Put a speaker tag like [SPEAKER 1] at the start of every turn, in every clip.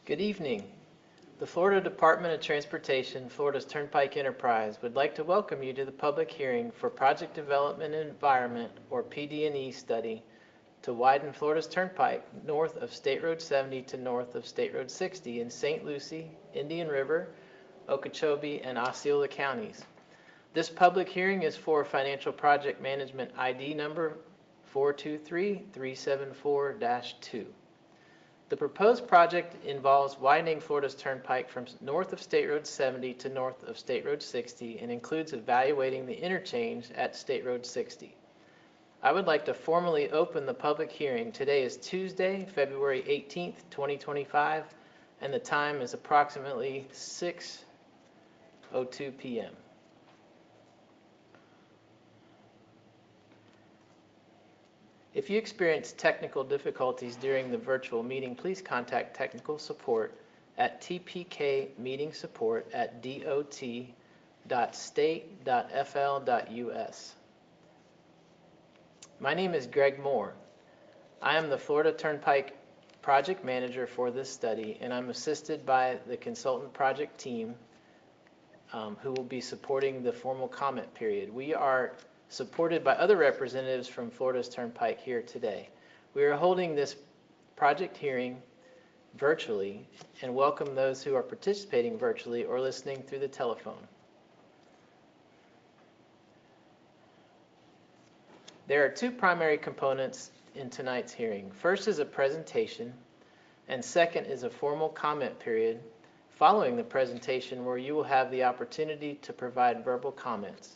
[SPEAKER 1] Good evening. The Florida Department of Transportation, Florida's Turnpike Enterprise, would like to welcome you to the public hearing for Project Development and Environment, or PD&E study, to widen Florida's Turnpike north of State Road 70 to north of State Road 60 in St. Lucie, Indian River, Okeechobee, and Osceola counties. This public hearing is for Financial Project Management ID number 423374-2. The proposed project involves widening Florida's Turnpike from north of State Road 70 to north of State Road 60 and includes evaluating the interchange at State Road 60. I would like to formally open the public hearing. Today is Tuesday, February 18th, 2025, and the time is approximately 6:02 p.m. If you experience technical difficulties during the virtual meeting, please contact technical support at tpkmeetingsupport@dot.state.fl.us. My name is Greg Moore. I am the Florida Turnpike project manager for this study, and I'm assisted by the consultant project team who will be supporting the formal comment period. We are supported by other representatives from Florida's Turnpike here today. We are holding this project hearing virtually and welcome those who are participating virtually or listening through the telephone. There are two primary components in tonight's hearing. First is a presentation, and second is a formal comment period following the presentation where you will have the opportunity to provide verbal comments.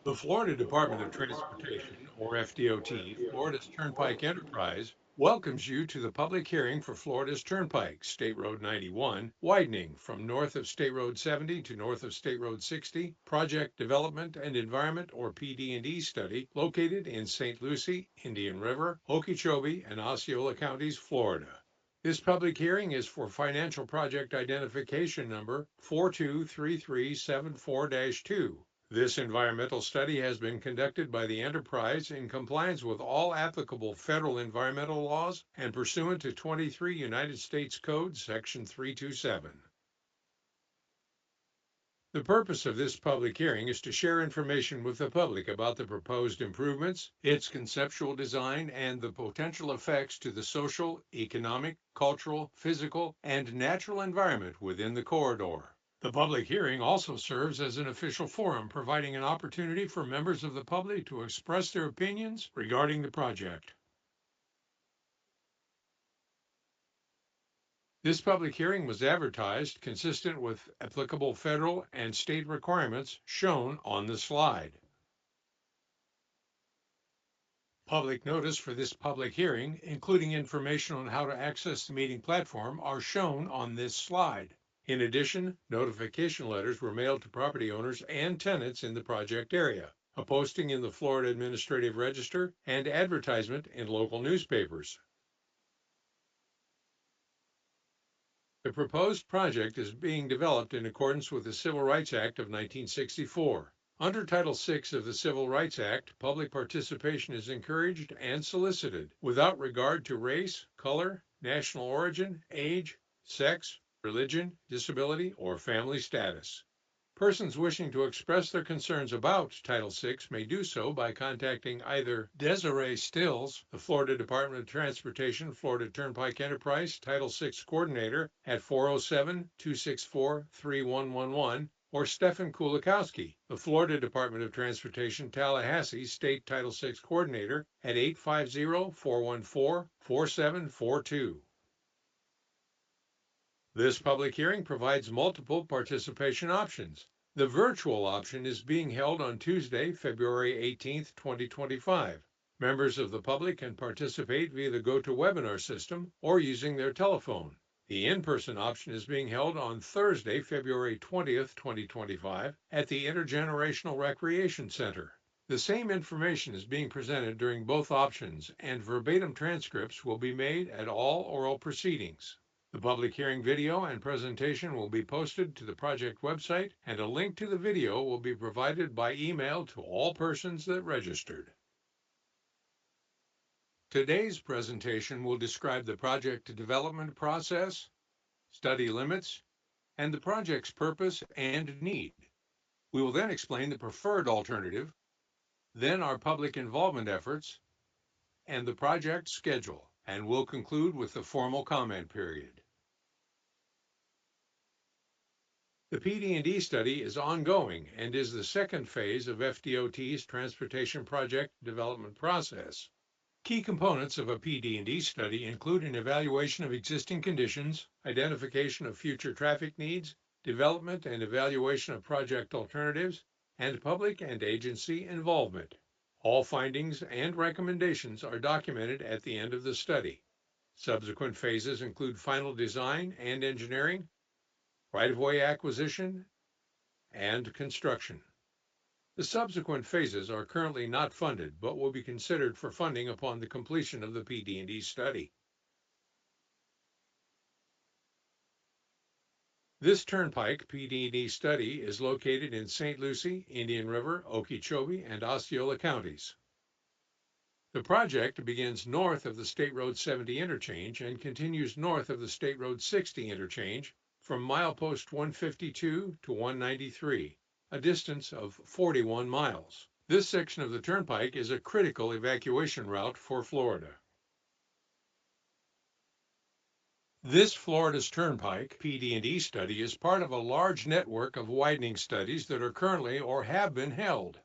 [SPEAKER 2] The Florida Department of Transportation, or FDOT, Florida's Turnpike Enterprise, welcomes you to the public hearing for Florida's Turnpike, State Road 91, widening from north of State Road 70 to north of State Road 60, Project Development and Environment, or PD&E study, located in St. Lucie, Indian River, Okeechobee, and Osceola counties, Florida. This public hearing is for Financial Project Identification number 423374-2. This environmental study has been conducted by the enterprise in compliance with all applicable federal environmental laws and pursuant to 23 United States Code, Section 327. The purpose of this public hearing is to share information with the public about the proposed improvements, its conceptual design, and the potential effects to the social, economic, cultural, physical, and natural environment within the corridor. The public hearing also serves as an official forum, providing an opportunity for members of the public to express their opinions regarding the project. This public hearing was advertised consistent with applicable federal and state requirements shown on the slide. Public notice for this public hearing, including information on how to access the meeting platform, are shown on this slide. In addition, notification letters were mailed to property owners and tenants in the project area, a posting in the Florida Administrative Register, and advertisement in local newspapers. The proposed project is being developed in accordance with the Civil Rights Act of 1964. Under Title VI of the Civil Rights Act, public participation is encouraged and solicited without regard to race, color, national origin, age, sex, religion, disability, or family status. Persons wishing to express their concerns about Title VI may do so by contacting either Desiree Stills, the Florida Department of Transportation, Florida Turnpike Enterprise Title VI Coordinator at 407-264-3111, or Stephen Kulikowski, the Florida Department of Transportation, Tallahassee State Title VI Coordinator at 850-414-4742. This public hearing provides multiple participation options. The virtual option is being held on Tuesday, February 18th, 2025. Members of the public can participate via the GoToWebinar system or using their telephone. The in-person option is being held on Thursday, February 20th, 2025, at the Intergenerational Recreation Center. The same information is being presented during both options, and verbatim transcripts will be made at all oral proceedings. The public hearing video and presentation will be posted to the project website, and a link to the video will be provided by email to all persons that registered. Today's presentation will describe the project development process, study limits, and the project's purpose and need. We will then explain the preferred alternative, then our public involvement efforts, and the project schedule, and we'll conclude with the formal comment period. The PD&E study is ongoing and is the second phase of FDOT's Transportation Project Development Process. Key components of a PD&E study include an evaluation of existing conditions, identification of future traffic needs, development and evaluation of project alternatives, and public and agency involvement. All findings and recommendations are documented at the end of the study. Subsequent phases include final design and engineering, right-of-way acquisition, and construction. The subsequent phases are currently not funded, but will be considered for funding upon the completion of the PD&E study. This Turnpike PD&E study is located in St. Lucie, Indian River, Okeechobee, and Osceola counties. The project begins north of the State Road 70 interchange and continues north of the State Road 60 interchange from milepost 152 to 193, a distance of 41 miles. This section of the Turnpike is a critical evacuation route for Florida. This Florida's Turnpike PD&E study is part of a large network of widening studies that are currently or have been held.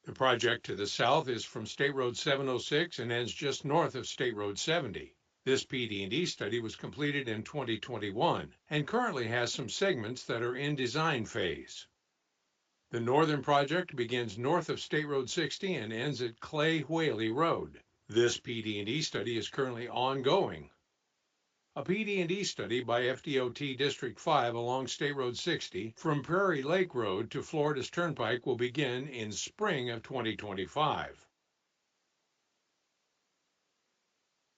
[SPEAKER 2] The project to the south is from State Road 706 and ends just north of State Road 70. This PD&E study was completed in 2021 and currently has some segments that are in design phase. The northern project begins north of State Road 60 and ends at Clay Whaley Road. This PD&E study is currently ongoing. A PD&E study by FDOT District 5 along State Road 60 from Prairie Lake Road to Florida's Turnpike will begin in spring of 2025.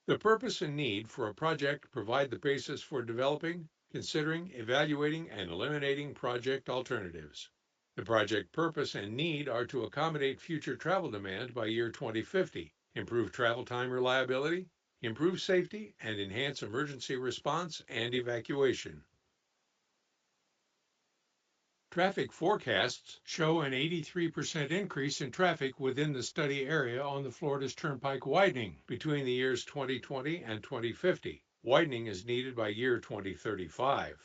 [SPEAKER 2] The purpose and need for a project provide the basis for developing, considering, evaluating, and eliminating project alternatives. The project purpose and need are to accommodate future travel demand by year 2050, improve travel time reliability, improve safety, and enhance emergency response and evacuation. Traffic forecasts show an 83% increase in traffic within the study area on the Florida's Turnpike widening between the years 2020 and 2050. Widening is needed by year 2035.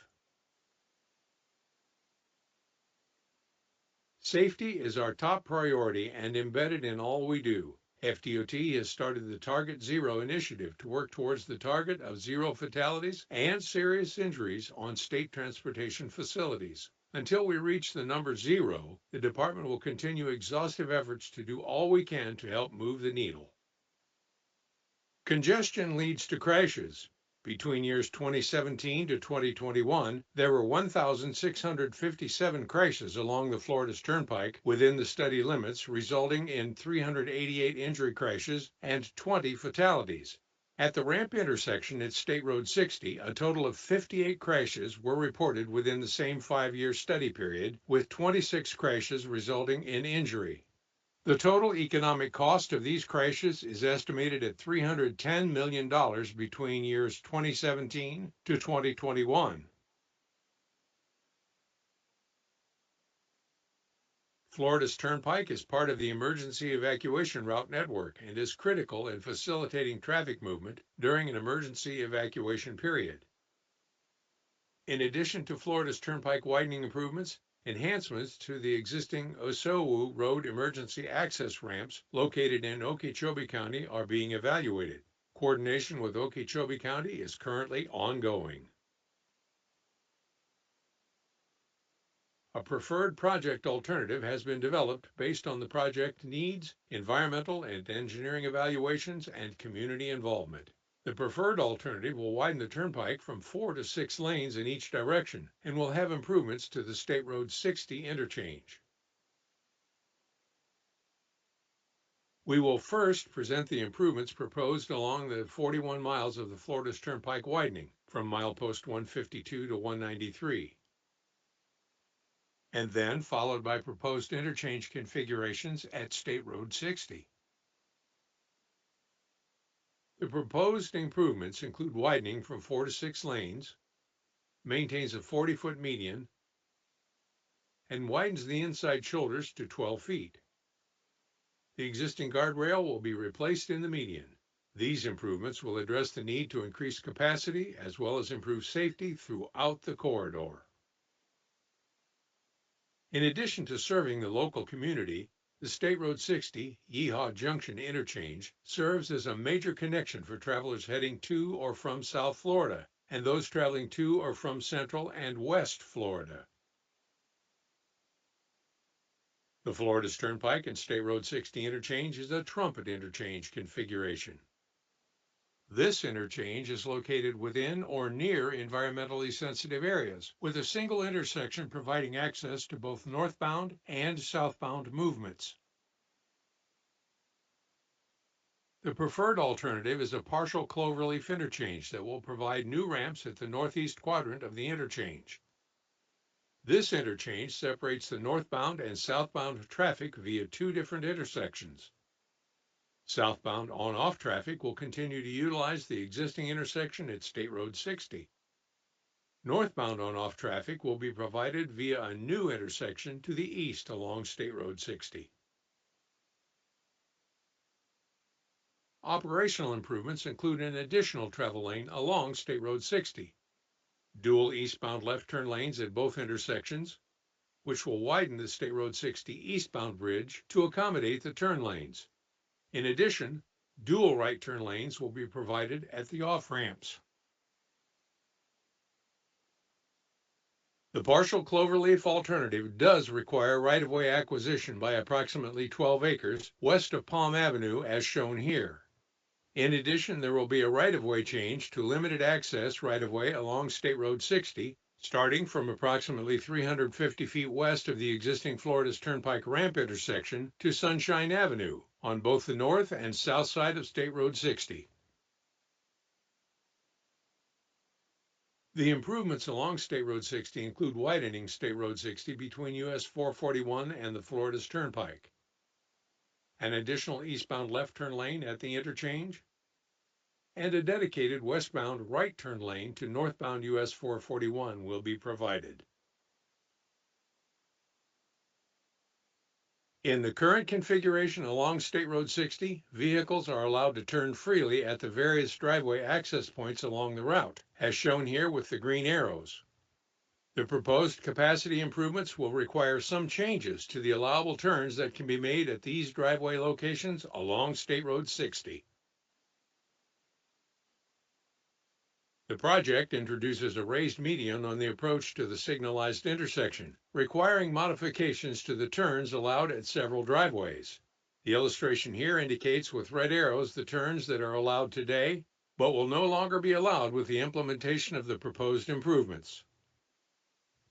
[SPEAKER 2] Safety is our top priority and embedded in all we do. FDOT has started the Target Zero initiative to work towards the target of zero fatalities and serious injuries on state transportation facilities. Until we reach the number zero, the department will continue exhaustive efforts to do all we can to help move the needle. Congestion leads to crashes. Between years 2017 to 2021, there were 1,657 crashes along the Florida's Turnpike within the study limits, resulting in 388 injury crashes and 20 fatalities. At the ramp intersection at State Road 60, a total of 58 crashes were reported within the same 5-year study period, with 26 crashes resulting in injury. The total economic cost of these crashes is estimated at $310 million between years 2017 to 2021. Florida's Turnpike is part of the emergency evacuation route network and is critical in facilitating traffic movement during an emergency evacuation period. In addition to Florida's Turnpike widening improvements, enhancements to the existing Osawu Road emergency access ramps located in Okeechobee County are being evaluated. Coordination with Okeechobee County is currently ongoing. A preferred project alternative has been developed based on the project needs, environmental and engineering evaluations, and community involvement. The preferred alternative will widen the turnpike from 4 to 6 lanes in each direction and will have improvements to the State Road 60 interchange. We will first present the improvements proposed along the 41 miles of the Florida's Turnpike widening from milepost 152 to 193, and then followed by proposed interchange configurations at State Road 60. The proposed improvements include widening from 4 to 6 lanes, maintains a 40-foot median, and widens the inside shoulders to 12 feet. The existing guardrail will be replaced in the median. These improvements will address the need to increase capacity as well as improve safety throughout the corridor. In addition to serving the local community, the State Road 60 Yeehaw Junction interchange serves as a major connection for travelers heading to or from South Florida and those traveling to or from Central and West Florida. The Florida's Turnpike and State Road 60 interchange is a trumpet interchange configuration. This interchange is located within or near environmentally sensitive areas, with a single intersection providing access to both northbound and southbound movements. The preferred alternative is a partial cloverleaf interchange that will provide new ramps at the northeast quadrant of the interchange. This interchange separates the northbound and southbound traffic via 2 different intersections. Southbound on-off traffic will continue to utilize the existing intersection at State Road 60. Northbound on-off traffic will be provided via a new intersection to the east along State Road 60. Operational improvements include an additional travel lane along State Road 60, dual eastbound left turn lanes at both intersections, which will widen the State Road 60 eastbound bridge to accommodate the turn lanes. In addition, dual right turn lanes will be provided at the off-ramps. The partial cloverleaf alternative does require right-of-way acquisition by approximately 12 acres west of Palm Avenue as shown here. In addition, there will be a right-of-way change to limited access right-of-way along State Road 60, starting from approximately 350 feet west of the existing Florida's Turnpike ramp intersection to Sunshine Avenue on both the north and south side of State Road 60. The improvements along State Road 60 include widening State Road 60 between US 441 and the Florida's Turnpike, an additional eastbound left turn lane at the interchange, and a dedicated westbound right turn lane to northbound US 441 will be provided. In the current configuration along State Road 60, vehicles are allowed to turn freely at the various driveway access points along the route, as shown here with the green arrows. The proposed capacity improvements will require some changes to the allowable turns that can be made at these driveway locations along State Road 60. The project introduces a raised median on the approach to the signalized intersection, requiring modifications to the turns allowed at several driveways. The illustration here indicates with red arrows the turns that are allowed today, but will no longer be allowed with the implementation of the proposed improvements.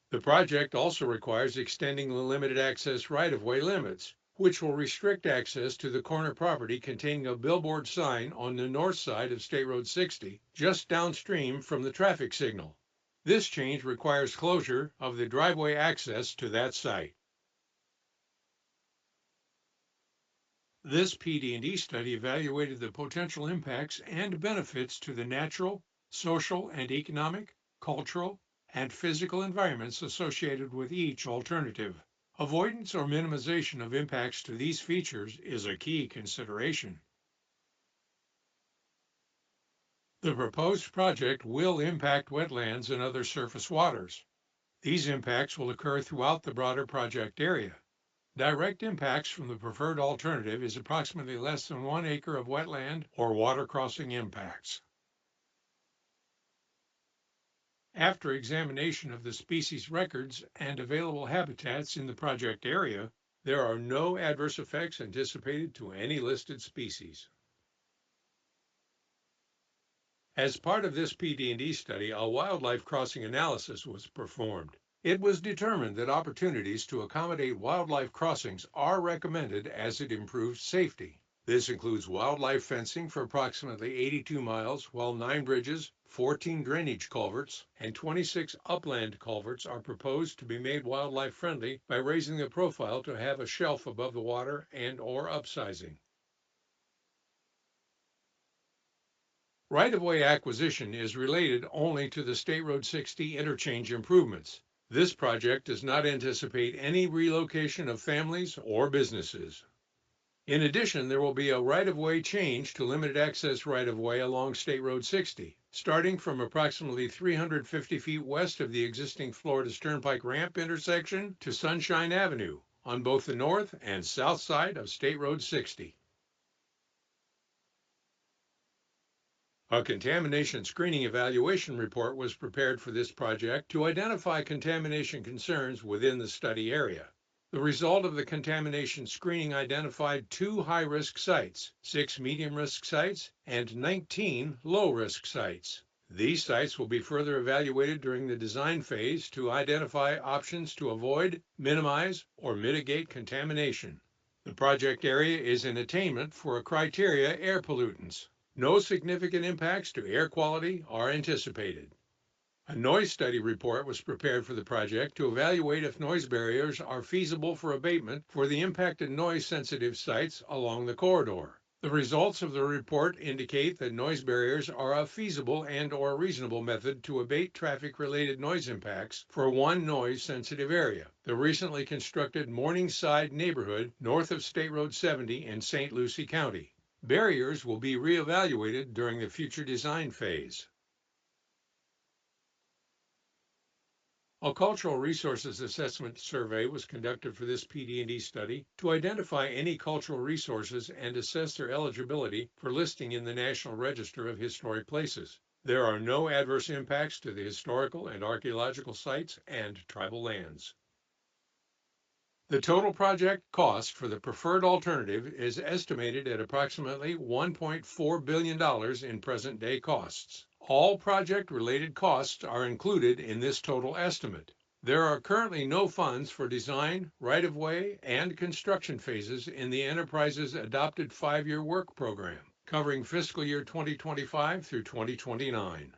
[SPEAKER 2] The project also requires extending the limited access right-of-way limits, which will restrict access to the corner property containing a billboard sign on the north side of State Road 60, just downstream from the traffic signal. This change requires closure of the driveway access to that site. This PD&E study evaluated the potential impacts and benefits to the natural, social, and economic, cultural, and physical environments associated with each alternative. Avoidance or minimization of impacts to these features is a key consideration. The proposed project will impact wetlands and other surface waters. These impacts will occur throughout the broader project area. Direct impacts from the preferred alternative is approximately less than 1 acre of wetland or water crossing impacts. After examination of the species records and available habitats in the project area, there are no adverse effects anticipated to any listed species. As part of this PD&E study, a wildlife crossing analysis was performed. It was determined that opportunities to accommodate wildlife crossings are recommended as it improves safety. This includes wildlife fencing for approximately 82 miles, while 9 bridges, 14 drainage culverts, and 26 upland culverts are proposed to be made wildlife friendly by raising the profile to have a shelf above the water and/or upsizing. Right-of-way acquisition is related only to the State Road 60 interchange improvements. This project does not anticipate any relocation of families or businesses. In addition, there will be a right-of-way change to limited access right-of-way along State Road 60, starting from approximately 350 feet west of the existing Florida's Turnpike ramp intersection to Sunshine Avenue on both the north and south side of State Road 60. A contamination screening evaluation report was prepared for this project to identify contamination concerns within the study area. The result of the contamination screening identified 2 high-risk sites, 6 medium-risk sites, and 19 low-risk sites. These sites will be further evaluated during the design phase to identify options to avoid, minimize, or mitigate contamination. The project area is in attainment for a criteria air pollutants. No significant impacts to air quality are anticipated. A noise study report was prepared for the project to evaluate if noise barriers are feasible for abatement for the impacted noise-sensitive sites along the corridor. The results of the report indicate that noise barriers are a feasible and/or reasonable method to abate traffic-related noise impacts for one noise-sensitive area, the recently constructed Morningside neighborhood north of State Road 70 in St. Lucie County. Barriers will be reevaluated during the future design phase. A cultural resources assessment survey was conducted for this PD&E study to identify any cultural resources and assess their eligibility for listing in the National Register of Historic Places. There are no adverse impacts to the historical and archaeological sites and tribal lands. The total project cost for the preferred alternative is estimated at approximately $1.4 billion in present-day costs. All project-related costs are included in this total estimate. There are currently no funds for design, right-of-way, and construction phases in the enterprise's adopted 5-year work program, covering fiscal year 2025 through 2029.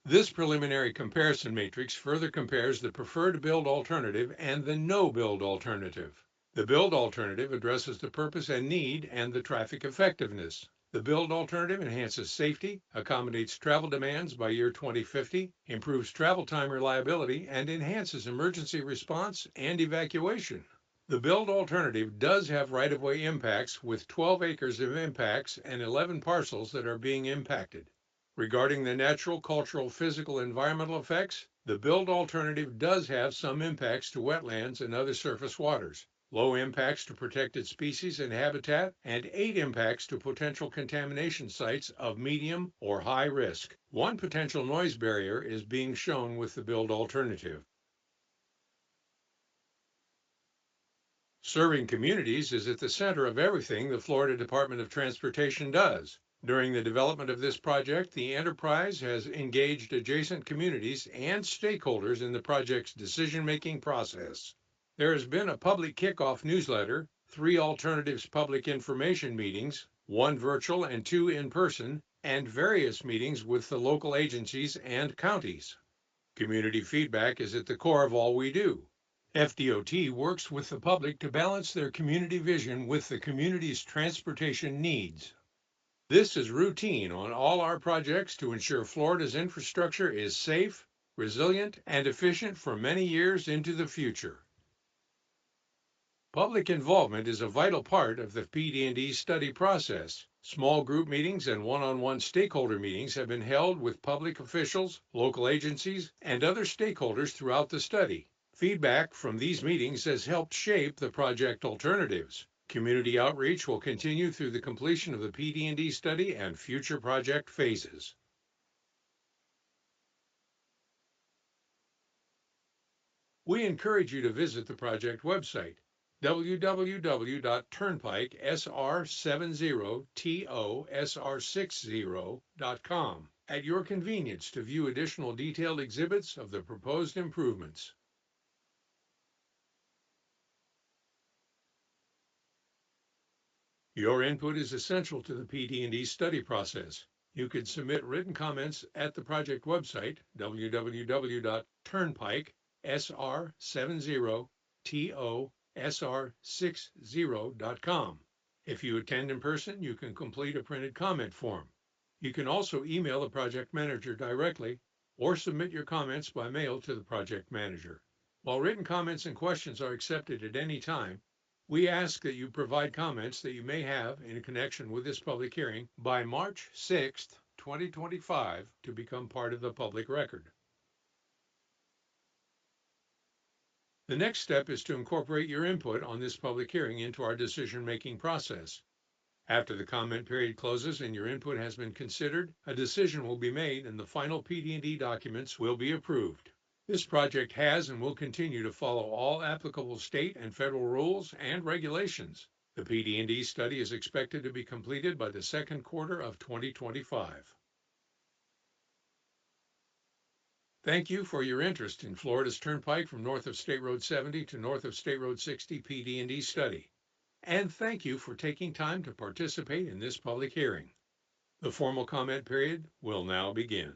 [SPEAKER 2] This preliminary comparison matrix further compares the preferred build alternative and the no-build alternative. The build alternative addresses the purpose and need and the traffic effectiveness. The build alternative enhances safety, accommodates travel demands by year 2050, improves travel time reliability, and enhances emergency response and evacuation. The build alternative does have right-of-way impacts with 12 acres of impacts and 11 parcels that are being impacted. Regarding the natural, cultural, physical, environmental effects, the build alternative does have some impacts to wetlands and other surface waters, low impacts to protected species and habitat, and 8 impacts to potential contamination sites of medium or high risk. One potential noise barrier is being shown with the build alternative. Serving communities is at the center of everything the Florida Department of Transportation does. During the development of this project, the enterprise has engaged adjacent communities and stakeholders in the project's decision-making process. There has been a public kickoff newsletter, 3 alternatives public information meetings, 1 virtual and 2 in-person, and various meetings with the local agencies and counties. Community feedback is at the core of all we do. FDOT works with the public to balance their community vision with the community's transportation needs. This is routine on all our projects to ensure Florida's infrastructure is safe, resilient, and efficient for many years into the future. Public involvement is a vital part of the PD&E study process. Small group meetings and one-on-one stakeholder meetings have been held with public officials, local agencies, and other stakeholders throughout the study. Feedback from these meetings has helped shape the project alternatives. Community outreach will continue through the completion of the PD&E study and future project phases. We encourage you to visit the project website, www.turnpike.sr70tosr60.com, at your convenience to view additional detailed exhibits of the proposed improvements. Your input is essential to the PD&E study process. You can submit written comments at the project website, www.turnpike.sr70tosr60.com. If you attend in person, you can complete a printed comment form. You can also email the project manager directly or submit your comments by mail to the project manager. While written comments and questions are accepted at any time, we ask that you provide comments that you may have in connection with this public hearing by March 6th, 2025 to become part of the public record. The next step is to incorporate your input on this public hearing into our decision-making process. After the comment period closes and your input has been considered, a decision will be made and the final PD&E documents will be approved. This project has and will continue to follow all applicable state and federal rules and regulations. The PD&E study is expected to be completed by the second quarter of 2025. Thank you for your interest in Florida's Turnpike from north of State Road 70 to north of State Road 60 PD&E study. And thank you for taking time to participate in this public hearing. The formal comment period will now begin.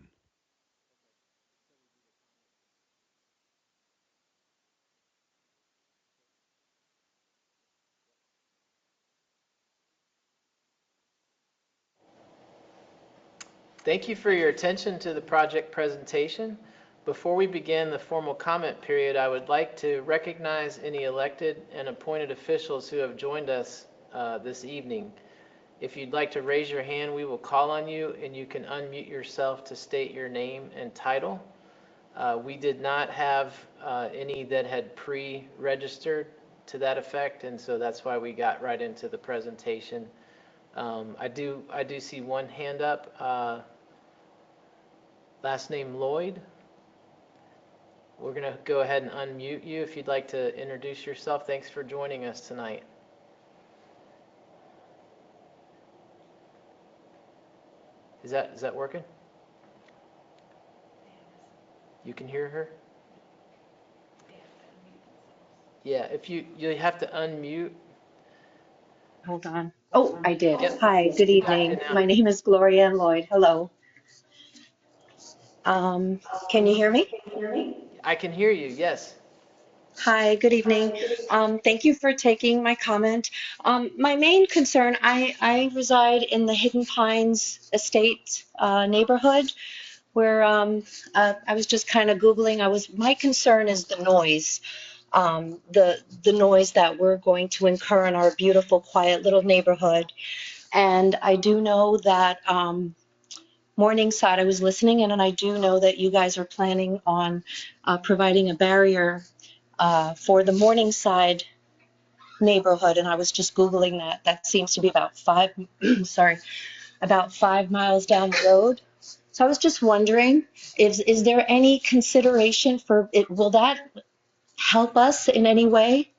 [SPEAKER 1] Thank you for your attention to the project presentation. Before we begin the formal comment period, I would like to recognize any elected and appointed officials who have joined us this evening. If you'd like to raise your hand, we will call on you and you can unmute yourself to state your name and title. We did not have any that had pre-registered to that effect, and so that's why we got right into the presentation. I do see one hand up. Last name Lloyd. We're going to go ahead and unmute you if you'd like to introduce yourself. Thanks for joining us tonight. Is that working? You can hear her? Yeah, if you have to unmute.
[SPEAKER 3] Hold on. Oh, I did.
[SPEAKER 1] Yep.
[SPEAKER 3] Hi, good evening. My name is Gloria Ann Lloyd. Hello. Can you hear me?
[SPEAKER 1] I can hear you, yes.
[SPEAKER 3] Hi, good evening. Thank you for taking my comment. My main concern, I reside in the Hidden Pines Estate neighborhood where I was just kind of Googling. My concern is the noise. The noise that we're going to incur in our beautiful, quiet little neighborhood. And I do know that Morningside, I was listening in, and I do know that you guys are planning on providing a barrier for the Morningside neighborhood. And I was just Googling that. That seems to be about about 5 miles down the road. So I was just wondering, is there any consideration for it? Will that help us in any way?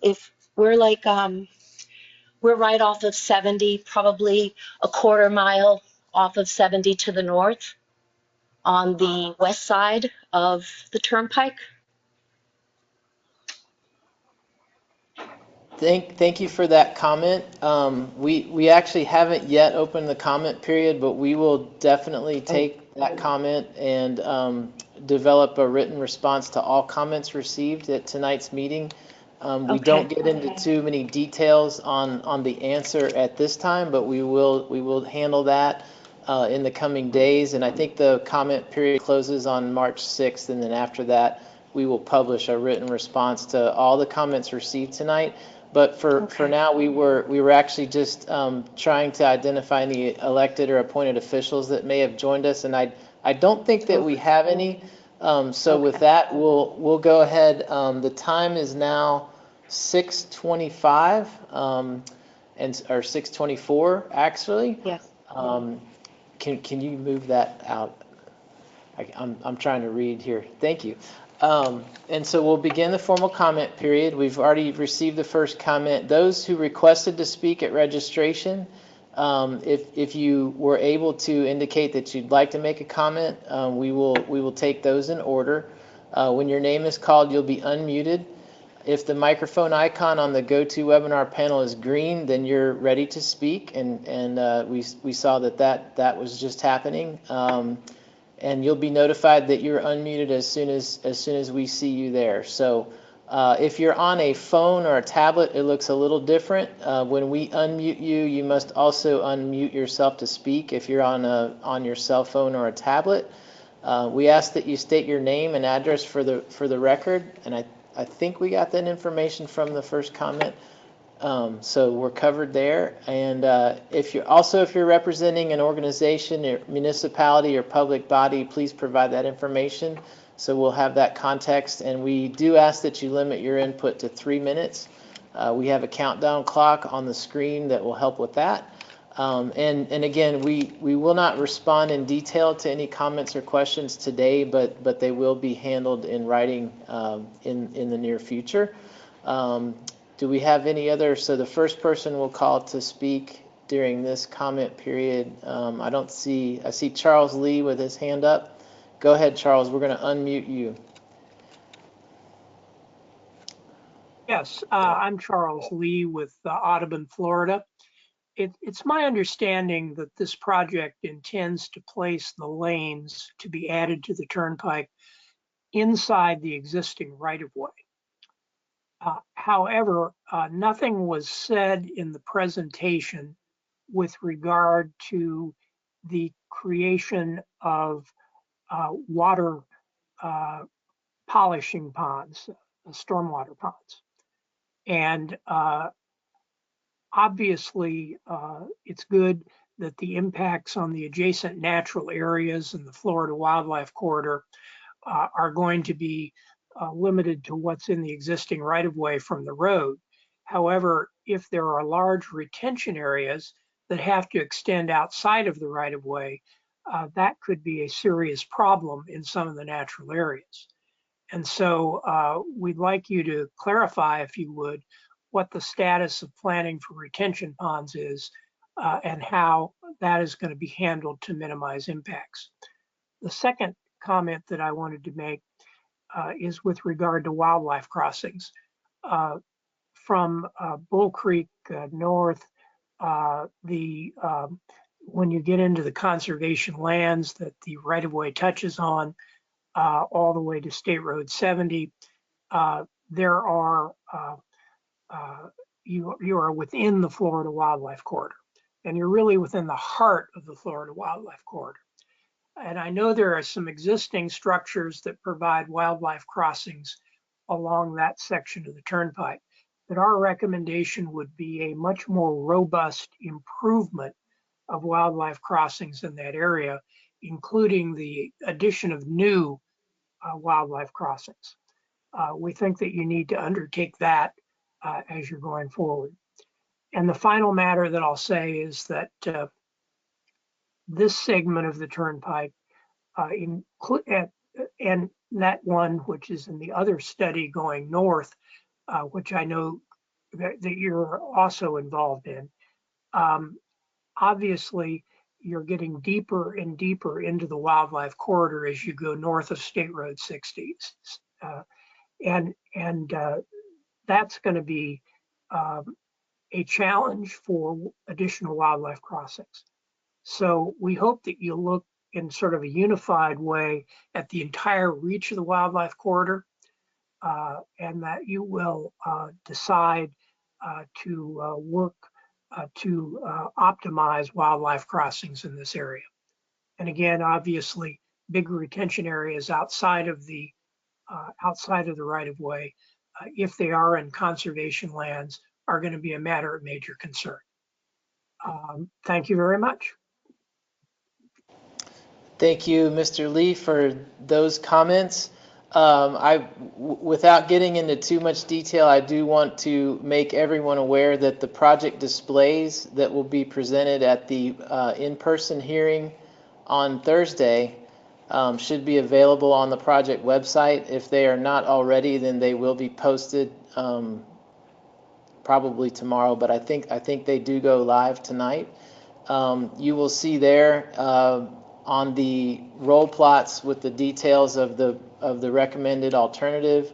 [SPEAKER 3] If we're like, we're right off of 70, probably a quarter mile off of 70 to the north on the west side of the Turnpike.
[SPEAKER 1] Thank you for that comment. We actually haven't yet opened the comment period, but we will definitely take that comment and develop a written response to all comments received at tonight's meeting. We don't get into too many details on the answer at this time, but we will handle that in the coming days. And I think the comment period closes on March 6th, and then after that, we will publish a written response to all the comments received tonight. But for now, we were actually just trying to identify any elected or appointed officials that may have joined us, and I don't think that we have any. So with that, we'll go ahead. The time is now 6:25, or 6:24 actually.
[SPEAKER 3] Yes.
[SPEAKER 1] Can you move that out? I'm trying to read here. Thank you. And so we'll begin the formal comment period. We've already received the first comment. Those who requested to speak at registration, if you were able to indicate that you'd like to make a comment, we will take those in order. When your name is called, you'll be unmuted. If the microphone icon on the GoToWebinar panel is green, then you're ready to speak, and we saw that was just happening. And you'll be notified that you're unmuted as soon as we see you there. So If you're on a phone or a tablet, it looks a little different. When we unmute you, you must also unmute yourself to speak if you're on your cell phone or a tablet. We ask that you state your name and address for the record, and I think we got that information from the first comment. So we're covered there. And if you're representing an organization, or municipality, or public body, please provide that information. So we'll have that context. And we do ask that you limit your input to 3 minutes. We have a countdown clock on the screen that will help with that. And again, we will not respond in detail to any comments or questions today, but they will be handled in writing in the near future. Do we have any other? So the first person we'll call to speak during this comment period, I see Charles Lee with his hand up. Go ahead, Charles. We're going to unmute you.
[SPEAKER 4] Yes, I'm Charles Lee with Audubon, Florida. It's my understanding that this project intends to place the lanes to be added to the Turnpike inside the existing right-of-way. However, nothing was said in the presentation with regard to the creation of water polishing ponds, stormwater ponds. And obviously, it's good that the impacts on the adjacent natural areas in the Florida Wildlife Corridor are going to be limited to what's in the existing right-of-way from the road. However, if there are large retention areas that have to extend outside of the right-of-way, that could be a serious problem in some of the natural areas. And so we'd like you to clarify, if you would, what the status of planning for retention ponds is and how that is going to be handled to minimize impacts. The second comment that I wanted to make is with regard to wildlife crossings. From Bull Creek north, when you get into the conservation lands that the right-of-way touches on, all the way to State Road 70, there are you are within the Florida Wildlife Corridor, and you're really within the heart of the Florida Wildlife Corridor. And I know there are some existing structures that provide wildlife crossings along that section of the Turnpike, but our recommendation would be a much more robust improvement of wildlife crossings in that area, including the addition of new wildlife crossings. We think that you need to undertake that as you're going forward. And the final matter that I'll say is that this segment of the Turnpike, and that one which is in the other study going north, which I know that you're also involved in, obviously you're getting deeper and deeper into the wildlife corridor as you go north of State Road 60. And that's going to be a challenge for additional wildlife crossings. So we hope that you'll look in sort of a unified way at the entire reach of the wildlife corridor, and that you will decide to work to optimize wildlife crossings in this area. And again, obviously, bigger retention areas outside of the right-of-way, if they are in conservation lands, are going to be a matter of major concern. Thank you very much.
[SPEAKER 1] Thank you, Mr. Lee, for those comments. Without getting into too much detail, I do want to make everyone aware that the project displays that will be presented at the in-person hearing on Thursday should be available on the project website. If they are not already, then they will be posted probably tomorrow, but I think they do go live tonight. You will see there on the roll plots with the details of the recommended alternative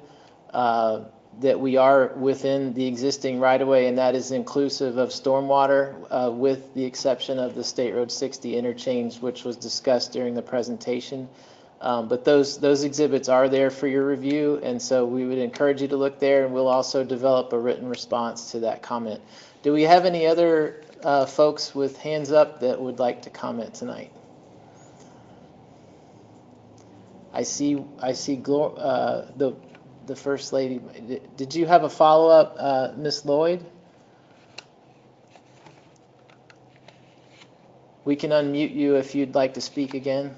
[SPEAKER 1] that we are within the existing right-of-way, and that is inclusive of stormwater with the exception of the State Road 60 interchange, which was discussed during the presentation. But those exhibits are there for your review, and so we would encourage you to look there, and we'll also develop a written response to that comment. Do we have any other folks with hands up that would like to comment tonight? I see the First Lady. Did you have a follow-up, Ms. Lloyd? We can unmute you if you'd like to speak again.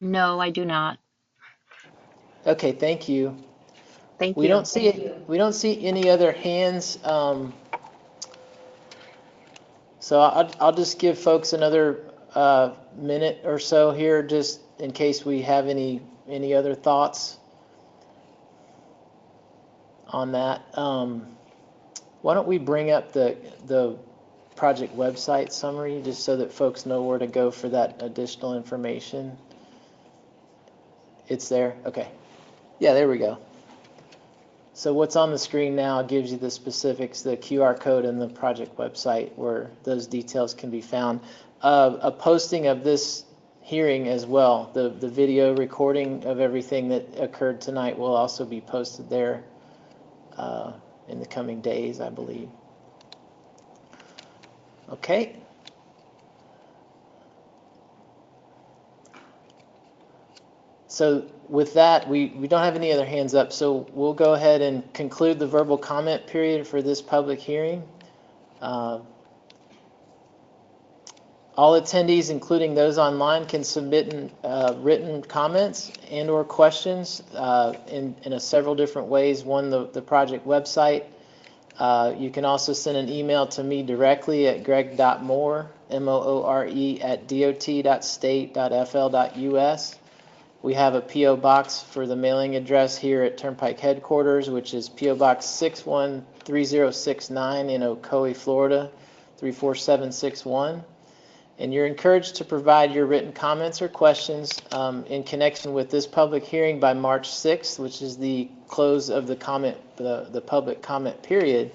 [SPEAKER 3] No, I do not.
[SPEAKER 1] Okay, thank you.
[SPEAKER 3] Thank
[SPEAKER 1] We
[SPEAKER 3] you.
[SPEAKER 1] don't see any other hands. So I'll just give folks another minute or so here, just in case we have any other thoughts on that. Why don't we bring up the project website summary, just so that folks know where to go for that additional information? It's there? Okay. Yeah, there we go. So what's on the screen now gives you the specifics, the QR code and the project website where those details can be found. A posting of this hearing as well, the video recording of everything that occurred tonight will also be posted there in the coming days, I believe. Okay. So with that, we don't have any other hands up, so we'll go ahead and conclude the verbal comment period for this public hearing. All attendees, including those online, can submit written comments and or questions in several different ways. One, the project website. You can also send an email to me directly at greg.moore, MOORE, at dot.state.fl.us. We have a P.O. Box for the mailing address here at Turnpike headquarters, which is P.O. Box 613069 in Ocoee, Florida, 34761. And you're encouraged to provide your written comments or questions in connection with this public hearing by March 6th, which is the close of the public comment period.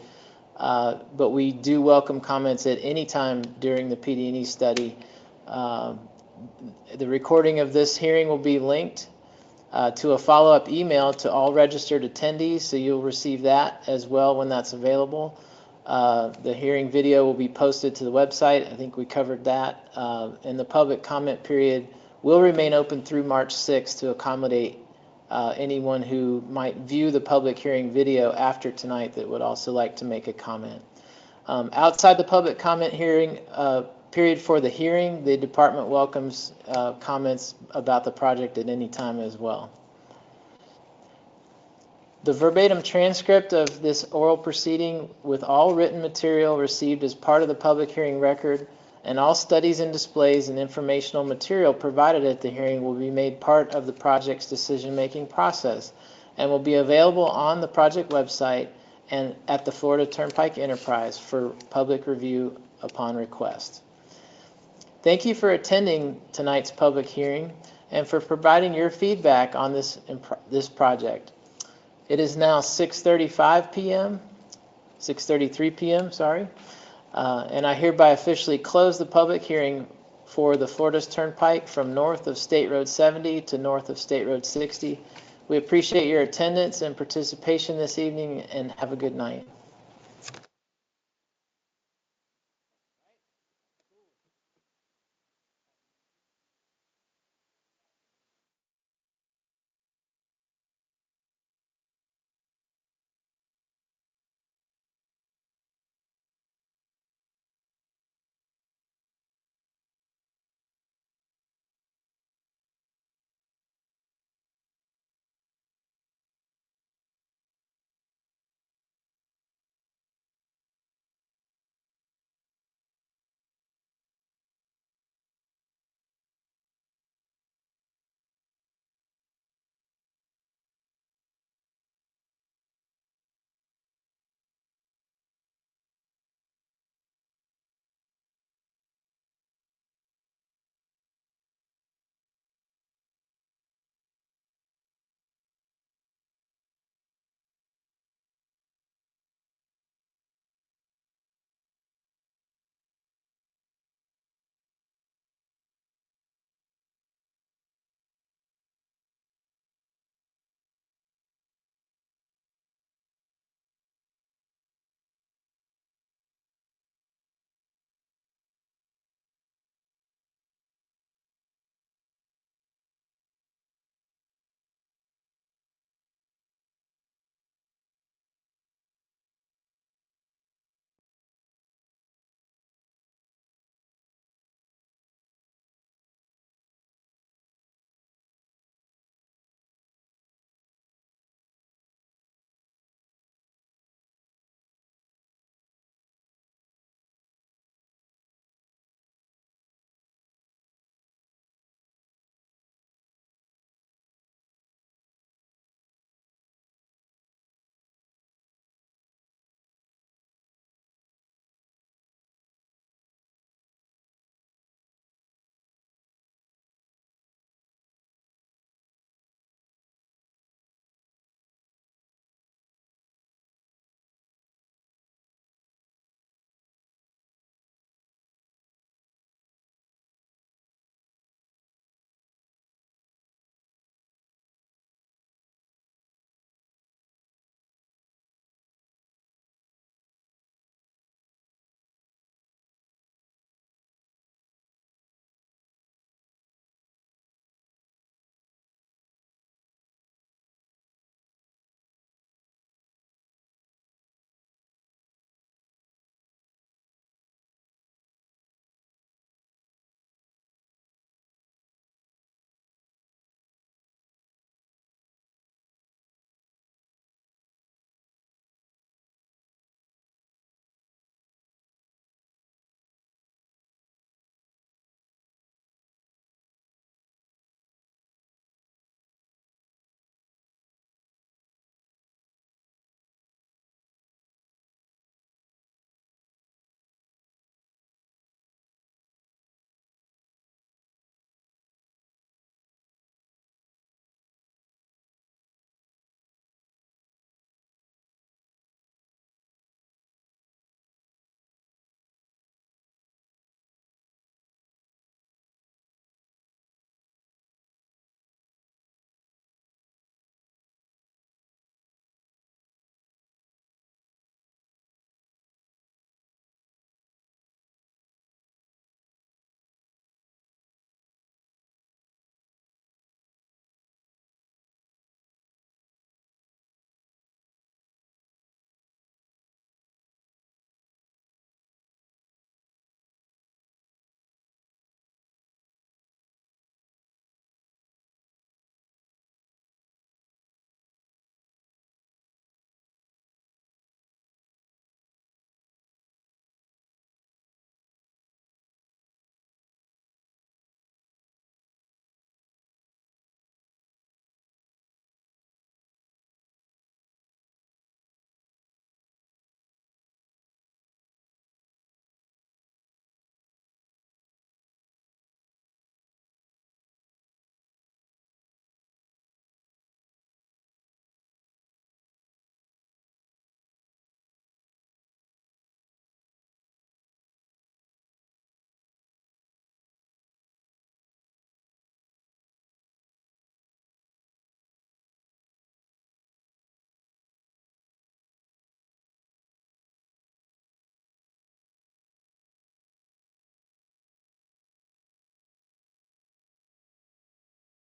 [SPEAKER 1] But we do welcome comments at any time during the PD&E study. The recording of this hearing will be linked to a follow-up email to all registered attendees, so you'll receive that as well when that's available. The hearing video will be posted to the website. I think we covered that. And the public comment period will remain open through March 6th to accommodate anyone who might view the public hearing video after tonight that would also like to make a comment. Outside the public comment hearing period for the hearing, the department welcomes comments about the project at any time as well. The verbatim transcript of this oral proceeding with all written material received as part of the public hearing record and all studies and displays and informational material provided at the hearing will be made part of the project's decision-making process and will be available on the project website and at the Florida Turnpike Enterprise for public review upon request. Thank you for attending tonight's public hearing and for providing your feedback on this project. It is now 6:33 p.m., sorry, and I hereby officially close the public hearing for the Florida's Turnpike from north of State Road 70 to north of State Road 60. We appreciate your attendance and participation this evening, and have a good night.